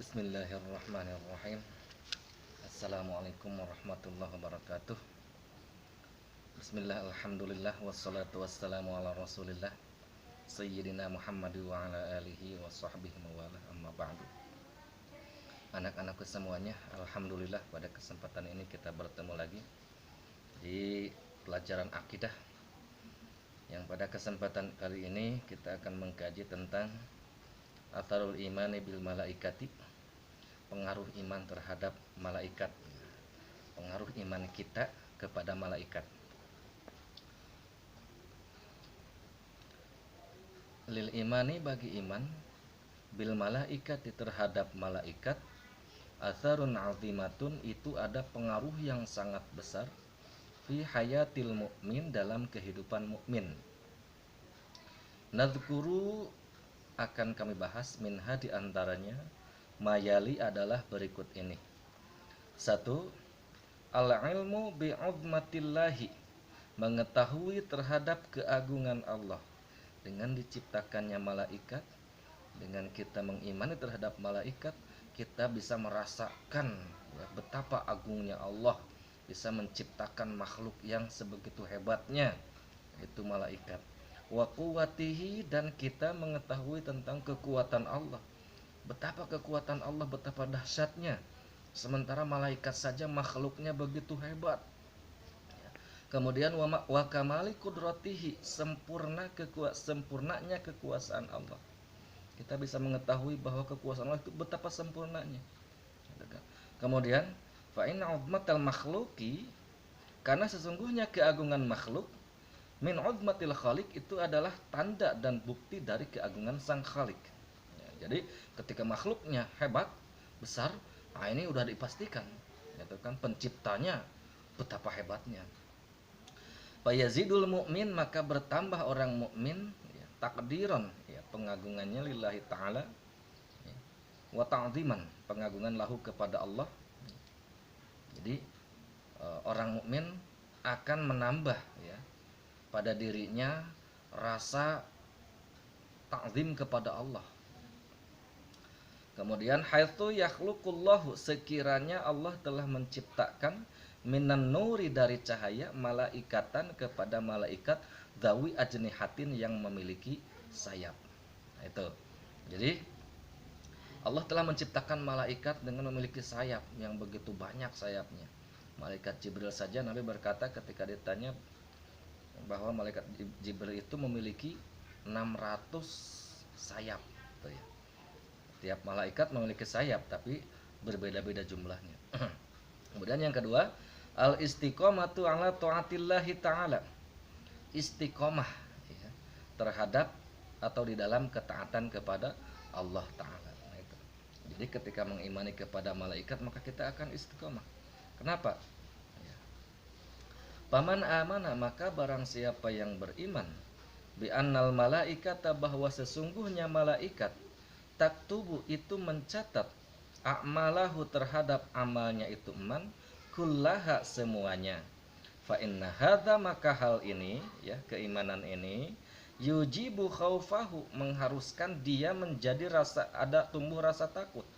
Bismillahirrahmanirrahim. Assalamualaikum warahmatullahi wabarakatuh. Bismillah, alhamdulillah, wassalatu wassalamu ala rasulillah Sayyidina Muhammad wa ala alihi wa sahbihi mawala, amma ba'du. Anak-anakku semuanya, alhamdulillah pada kesempatan ini kita bertemu lagi di pelajaran akidah, yang pada kesempatan kali ini kita akan mengkaji tentang atharul imani bil malaikati, pengaruh iman terhadap malaikat, pengaruh iman kita kepada malaikat. Lil imani, bagi iman, bil malaikati, terhadap malaikat, atharun azimatun, itu ada pengaruh yang sangat besar fi hayatil mu'min, dalam kehidupan mukmin. Nadzkuru, akan kami bahas, minha, di antaranya, mayali, adalah berikut ini. 1. Al-ilmu bi'uzmatillahi, mengetahui terhadap keagungan Allah. Dengan diciptakannya malaikat, dengan kita mengimani terhadap malaikat, kita bisa merasakan betapa agungnya Allah, bisa menciptakan makhluk yang sebegitu hebatnya, itu malaikat. Wa quwwatihi, dan kita mengetahui tentang kekuatan Allah, betapa kekuatan Allah, betapa dahsyatnya. Sementara malaikat saja makhluknya begitu hebat. Kemudian wa kamali qudratihi, sempurnanya kekuasaan Allah. Kita bisa mengetahui bahwa kekuasaan Allah itu betapa sempurnanya. Kemudian fa inna 'uzmatal makhluqi, karena sesungguhnya keagungan makhluk, min 'uzmatil khaliq, itu adalah tanda dan bukti dari keagungan sang khaliq. Jadi ketika makhluknya hebat, besar, nah ini udah dipastikan, gitu kan, penciptanya betapa hebatnya. Fayazidul mu'min, maka bertambah orang mukmin, takdiron, pengagungannya lillahi ta'ala, wa ta'ziman, pengagungan lahu kepada Allah. Jadi orang mukmin akan menambah pada dirinya rasa ta'zim kepada Allah. Kemudian haitsu yakhluqullahu, sekiranya Allah telah menciptakan, minan nuri, dari cahaya, malaikatan, kepada malaikat, dawi ajnihatin, yang memiliki sayap. Nah, itu. Jadi Allah telah menciptakan malaikat dengan memiliki sayap yang begitu banyak sayapnya. Malaikat Jibril saja, Nabi berkata ketika ditanya bahwa malaikat Jibril itu memiliki 600 sayap. Itu ya. Tiap malaikat memiliki sayap, tapi berbeda-beda jumlahnya. Kemudian yang kedua, al-istiqomatu ala ta'atillahi ta'ala, istiqomah terhadap atau di dalam ketaatan kepada Allah Ta'ala. Nah, itu. Jadi ketika mengimani kepada malaikat, maka kita akan istiqomah. Kenapa? Paman amana, maka barang siapa yang beriman, bi annal malaikata, bahwa sesungguhnya malaikat, taktubu, itu mencatat, a'malahu, terhadap amalnya itu man, kullaha, semuanya. Fa inna hadza, maka hal ini, keimanan ini, yujibu khaufahu, mengharuskan dia menjadi tumbuh rasa takut,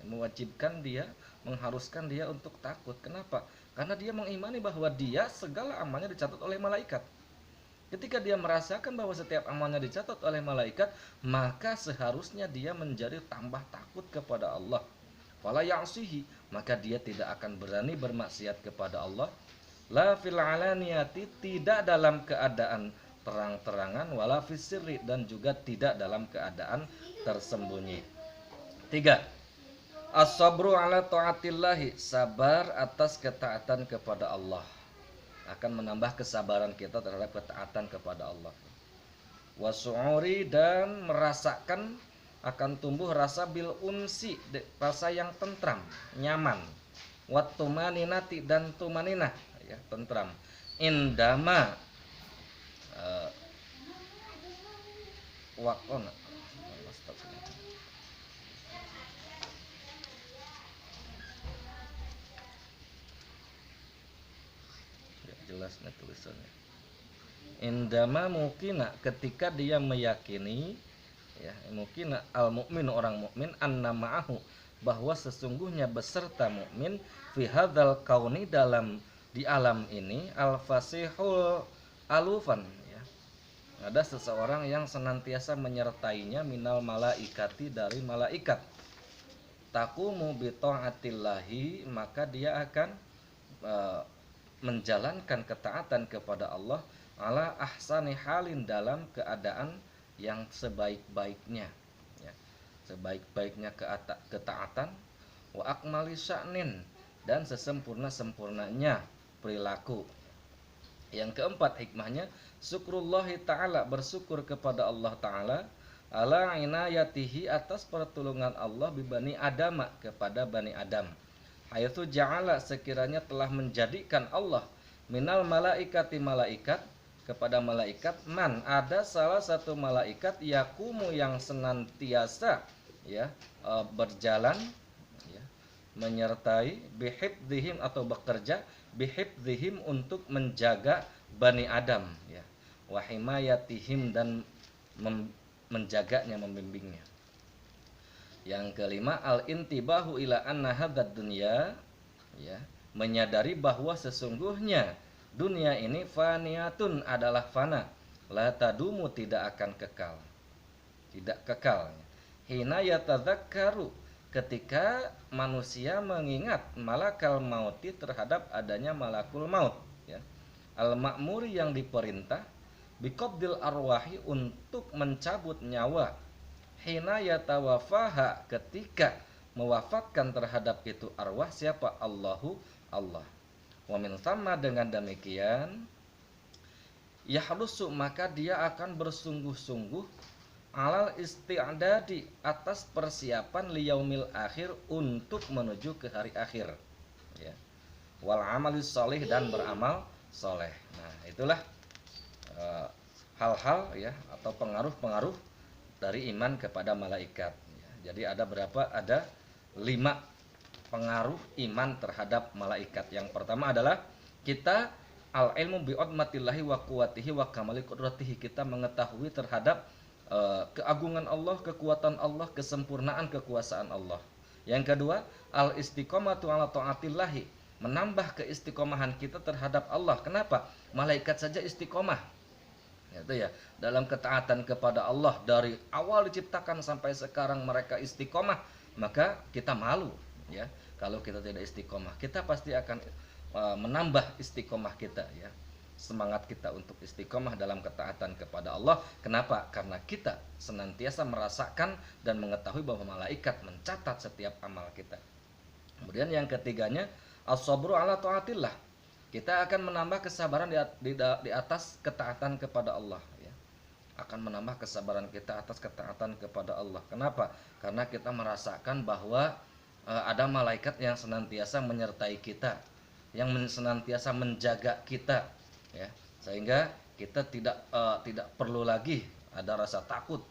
mewajibkan dia, mengharuskan dia untuk takut. Kenapa? Karena dia mengimani bahwa dia segala amalnya dicatat oleh malaikat. Ketika dia merasakan bahwa setiap amalnya dicatat oleh malaikat, maka seharusnya dia menjadi tambah takut kepada Allah. Fala ya'sihi, maka dia tidak akan berani bermaksiat kepada Allah. La fil alaniyati, tidak dalam keadaan terang-terangan, wala fis sirri, dan juga tidak dalam keadaan tersembunyi. 3. As-sabru ala ta'atillahi, sabar atas ketaatan kepada Allah, akan menambah kesabaran kita terhadap ketaatan kepada Allah. Wasu'uri, dan merasakan, akan tumbuh rasa bil unsi, rasa yang tentram, nyaman. Wat tumaninati, dan tumaninah, tentram. Indama waqona, jelasnya tulisannya. Indama mukina, ketika dia meyakini ya, mungkin al mukmin orang mukmin anna ma'ahu bahwa sesungguhnya beserta mukmin fi hadzal kauni dalam di alam ini al fasihul alufan, ya. Ada seseorang yang senantiasa menyertainya minal malaikati dari malaikat. Taqumu bi taatillahi, maka dia akan menjalankan ketaatan kepada Allah ala ahsani halin dalam keadaan yang sebaik-baiknya, ya. Sebaik-baiknya ketaatan wa akmali sya'nin, dan sesempurna-sempurnanya perilaku. Yang keempat hikmahnya syukrullahi ta'ala, bersyukur kepada Allah ta'ala ala inayatihi, atas pertolongan Allah bibani Adam, kepada Bani Adam. Haitsu ja'ala, sekiranya telah menjadikan Allah minal malaikati, malaikat, kepada malaikat man, ada salah satu malaikat yakumu yang senantiasa, ya, berjalan, ya, menyertai bihifdzihim, atau bekerja bihifdzihim, untuk menjaga Bani Adam, ya, wa himayatihim, dan menjaganya, membimbingnya. Yang kelima al intibahu ila anna hadzal dunya, ya, menyadari bahwa sesungguhnya dunia ini faniyatun, adalah fana, la tadumu, tidak akan kekal, tidak kekal. Hina yatadzakkaru, ketika manusia mengingat malakal mauti, terhadap adanya malakul maut, ya, al ma'muri, yang diperintah biqabdil arwahi, untuk mencabut nyawa, hina yatawafaha, ketika mewafatkan terhadap itu arwah, siapa? Allahu, Allah. Wa min thamma, dengan demikian yahrusu, maka dia akan bersungguh-sungguh alal isti'dadi, atas persiapan liyaumil akhir, untuk menuju ke hari akhir, ya. Wal amalis sholih, dan beramal soleh. Nah, itulah hal-hal, ya, atau pengaruh-pengaruh dari iman kepada malaikat, ya. Jadi ada berapa? Ada 5 pengaruh iman terhadap malaikat. Yang pertama adalah kita al ilmu bi udmatillahi wa quwwatihi wa kamali qudratihi, kita mengetahui terhadap keagungan Allah, kekuatan Allah, kesempurnaan kekuasaan Allah. Yang kedua, al istiqomatu ala taatillahi, menambah keistiqomahan kita terhadap Allah. Kenapa? Malaikat saja istiqomah, itu ya, dalam ketaatan kepada Allah dari awal diciptakan sampai sekarang mereka istiqomah. Maka kita malu, ya, kalau kita tidak istiqomah. Kita pasti akan menambah istiqomah kita, ya, semangat kita untuk istiqomah dalam ketaatan kepada Allah. Kenapa? Karena kita senantiasa merasakan dan mengetahui bahwa malaikat mencatat setiap amal kita. Kemudian yang ketiganya as-sabru ala taatillah, kita akan menambah kesabaran di atas ketaatan kepada Allah, ya. Akan menambah kesabaran kita atas ketaatan kepada Allah. Kenapa? Karena kita merasakan bahwa ada malaikat yang senantiasa menyertai kita, yang senantiasa menjaga kita, ya, sehingga kita tidak perlu lagi ada rasa takut,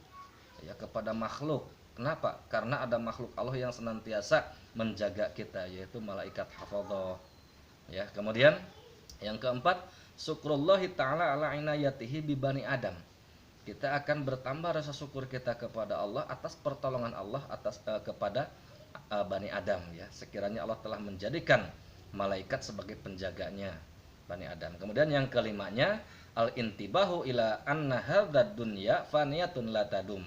ya, kepada makhluk. Kenapa? Karena ada makhluk Allah yang senantiasa menjaga kita, yaitu malaikat hafadhah, ya. Kemudian yang keempat, syukrullahi ta'ala ala inayatihi bi bani Adam, kita akan bertambah rasa syukur kita kepada Allah atas pertolongan Allah kepada Bani Adam, ya, sekiranya Allah telah menjadikan malaikat sebagai penjaganya Bani Adam. Kemudian yang kelimanya al intibahu ila anna hadzal dunya faniyatun la tadum,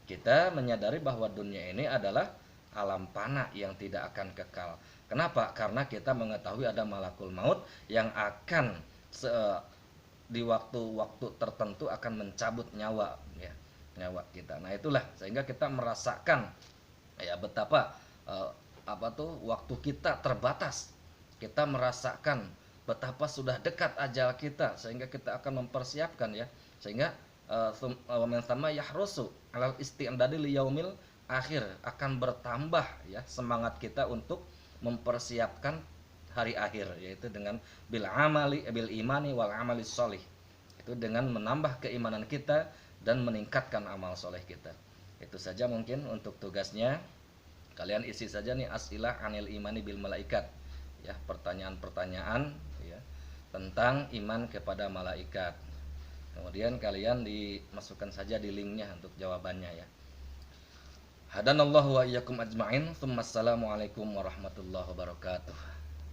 kita menyadari bahwa dunia ini adalah alam fana yang tidak akan kekal. Kenapa? Karena kita mengetahui ada malakul maut yang akan di waktu-waktu tertentu akan mencabut nyawa, ya, nyawa kita. Nah, itulah sehingga kita merasakan, ya, betapa waktu kita terbatas. Kita merasakan betapa sudah dekat ajal kita, sehingga kita akan mempersiapkan, ya, sehingga sama yahrusu alal isti'dadi liyaumil akhir, akan bertambah, ya, semangat kita untuk mempersiapkan hari akhir, yaitu dengan bil imani wal amali sholih, itu dengan menambah keimanan kita dan meningkatkan amal soleh kita. Itu saja mungkin untuk tugasnya. Kalian isi saja nih asilah anil imani bil malaikat, ya, pertanyaan-pertanyaan, ya, tentang iman kepada malaikat. Kemudian kalian dimasukkan saja di linknya untuk jawabannya ya. Hadanallahu wa iyyakum ajma'in. Assalamualaikum warahmatullahi wabarakatuh.